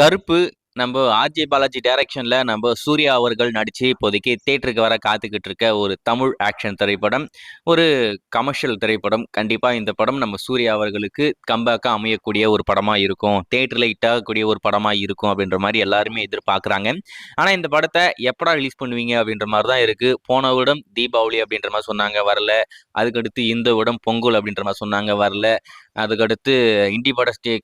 கருப்பு நம்ம ஆர்ஜே பாலாஜி டைரக்ஷன்ல நம்ம சூர்யா அவர்கள் நடிச்சு இப்போதைக்கு தியேட்டருக்கு வர காத்துக்கிட்டு இருக்க ஒரு தமிழ் ஆக்ஷன் திரைப்படம். ஒரு கமர்ஷியல் திரைப்படம். கண்டிப்பா இந்த படம் நம்ம சூர்யா அவர்களுக்கு கம்பேக்கா அமையக்கூடிய ஒரு படமா இருக்கும். தியேட்டர்ல ஹிட் ஆகக்கூடிய ஒரு படமா இருக்கும் அப்படின்ற மாதிரி எல்லாருமே எதிர்பார்க்குறாங்க. ஆனா இந்த படத்தை எப்படா ரிலீஸ் பண்ணுவீங்க அப்படின்ற மாதிரி தான் இருக்கு. போன வருடம் தீபாவளி அப்படின்ற மாதிரி சொன்னாங்க, வரல. அதுக்கடுத்து இந்த வருடம் பொங்கல் அப்படின்ற மாதிரி சொன்னாங்க, வரல. அதுக்கடுத்து இண்டிபெண்டன்ஸ் டே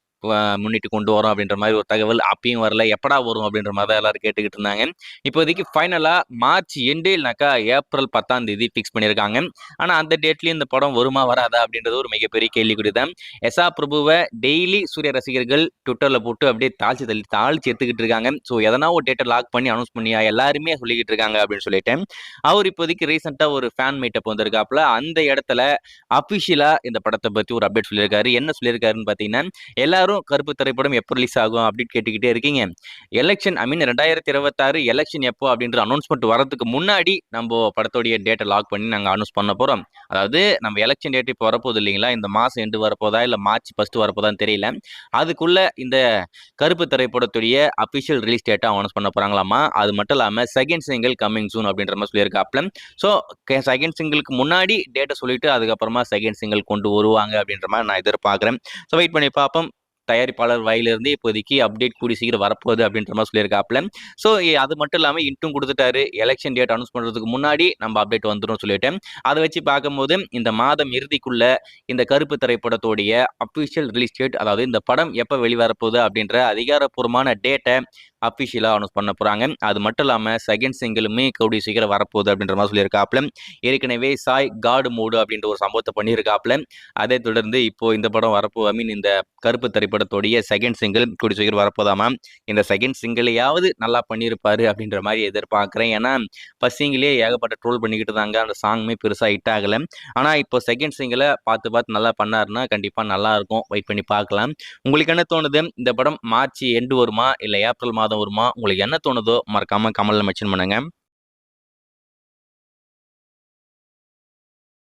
முன்னிட்டு கொண்டு வரோம் அப்படின்ற மாதிரி ஒரு தகவல் அப்பயும் வரல. எப்படா வரும் அப்படின்ற மாதிரி தான் எல்லாரும் கேட்டுக்கிட்டு இருந்தாங்க. இப்போதைக்கு ஃபைனலா மார்ச் எண்டில்னாக்கா ஏப்ரல் 10ஆம் தேதி ஃபிக்ஸ் பண்ணியிருக்காங்க. ஆனா அந்த டேட்லயும் இந்த படம் வருமா வராதா அப்படின்றது ஒரு மிகப்பெரிய கேள்விக்குறி தான். எஸ்ஆ பிரபுவை டெய்லி சூர்யா ரசிகர்கள் ட்விட்டர்ல போட்டு அப்படியே தாழ்ச்சி எடுத்துக்கிட்டு இருக்காங்க. ஸோ எதனா ஒரு டேட்டை லாக் பண்ணி அனௌன்ஸ் பண்ணியா எல்லாருமே சொல்லிக்கிட்டு இருக்காங்க அப்படின்னு சொல்லிட்டு அவர் இப்போதைக்கு ரீசெண்டா ஒரு ஃபேன் மீட்டப் வந்திருக்காப்புல. அந்த இடத்துல அபிஷியலா இந்த படத்தை பத்தி ஒரு அப்டேட் சொல்லியிருக்காரு. என்ன சொல்லியிருக்காருன்னு பாத்தீங்கன்னா, எல்லாரும் கருப்பு திரைப்படம் எப்போ ரிலீஸ் ஆகும் அப்படின்னு கேட்டுக்கிட்டே இருக்கீங்க. எலெக்ஷன் 2026 எலெக்ஷன் எப்போ அப்படின்ற அனௌன்ஸ்மெண்ட் வரதுக்கு முன்னாடி நம்ம படத்தோடைய டேட்டை லாக் பண்ணி நாங்க அனௌன்ஸ் பண்ண போறோம். அதாவது நம்ம எலெக்ஷன் டேட் இப்போ வரப்போகுது இல்லைங்களா, இந்த மாசம் எண்டு வரப்போதா இல்ல மார்ச் 1 வரப்போதான்னு தெரியல. அதுக்குள்ள இந்த கருப்பு திரைப்படத்துடைய அபிஷியல் ரிலீஸ் டேட்டை அனௌன்ஸ் பண்ண போறாங்களாமா. அது மட்டும் இல்லாம செகண்ட் சிங்கிள் கம்மிங் சூன் அப்படின்ற மாதிரி சொல்லியிருக்காப்ல. ஸோ செகண்ட் சிங்கிளுக்கு முன்னாடி டேட்டை சொல்லிட்டு அதுக்கப்புறமா செகண்ட் சிங்கிள் கொண்டு வருவாங்க அப்படின்ற மாதிரி நான் எதிர்பார்க்குறேன். ஸோ வெயிட் பண்ணி பார்ப்போம். தயாரிப்பாளர் வாயிலிருந்து இப்போதைக்கு அப்டேட் கூடி சீக்கிரம் வரப்போகுது அப்படின்ற மாதிரி சொல்லியிருக்காப்ல. ஸோ அது மட்டும் இல்லாமல் இன்ட்டும் கொடுத்துட்டாரு. எலெக்ஷன் டேட் அனௌன்ஸ் பண்ணுறதுக்கு முன்னாடி நம்ம அப்டேட் வந்துடும் சொல்லிட்டு அதை வச்சு பார்க்கும்போது இந்த மாதம் இறுதிக்குள்ள இந்த கருப்பு திரைப்படத்துடைய அபிஷியல் ரிலீஸ் டேட், அதாவது இந்த படம் எப்போ வெளிவரப்போகுது அப்படின்ற அதிகாரப்பூர்வமான டேட்டை அஃபிஷியலாக அனௌன்ஸ் பண்ண போகிறாங்க. அது மட்டும் இல்லாமல் செகண்ட் சிங்கிளுமே கூடிய சீக்கிரம் வரப்போகுது அப்படின்ற மாதிரி சொல்லியிருக்காப்ல. ஏற்கனவே சாய் காடு மூடு அப்படின்ற ஒரு சம்பவத்தை பண்ணியிருக்காப்ல. அதை தொடர்ந்து இப்போ இந்த படம் வரப்போ இந்த கருப்பு திரைப்படத்துடைய செகண்ட் சிங்கிள் கூடிய சீக்கிரம் வரப்போதாமா. இந்த செகண்ட் சிங்கிளையாவது நல்லா பண்ணியிருப்பாரு அப்படின்ற மாதிரி எதிர்பார்க்குறேன். ஏன்னா ஃபர்ஸ்ட் சிங்கிலே ஏகப்பட்ட ட்ரோல் பண்ணிக்கிட்டு இருந்தாங்க. அந்த சாங்குமே பெருசாக ஹிட் ஆகலை. ஆனால் இப்போ செகண்ட் சிங்கிளை பார்த்து நல்லா பண்ணாருன்னா கண்டிப்பாக நல்லா இருக்கும். வெயிட் பண்ணி பார்க்கலாம். உங்களுக்கு என்ன தோணுது? இந்த படம் மார்ச் எண்டு வருமா இல்லை ஏப்ரல் மாதம் வருமா? உங்களுக்கு என்ன தோணுதோ மறக்காம கமெண்ட்ல மென்ஷன் பண்ணுங்க.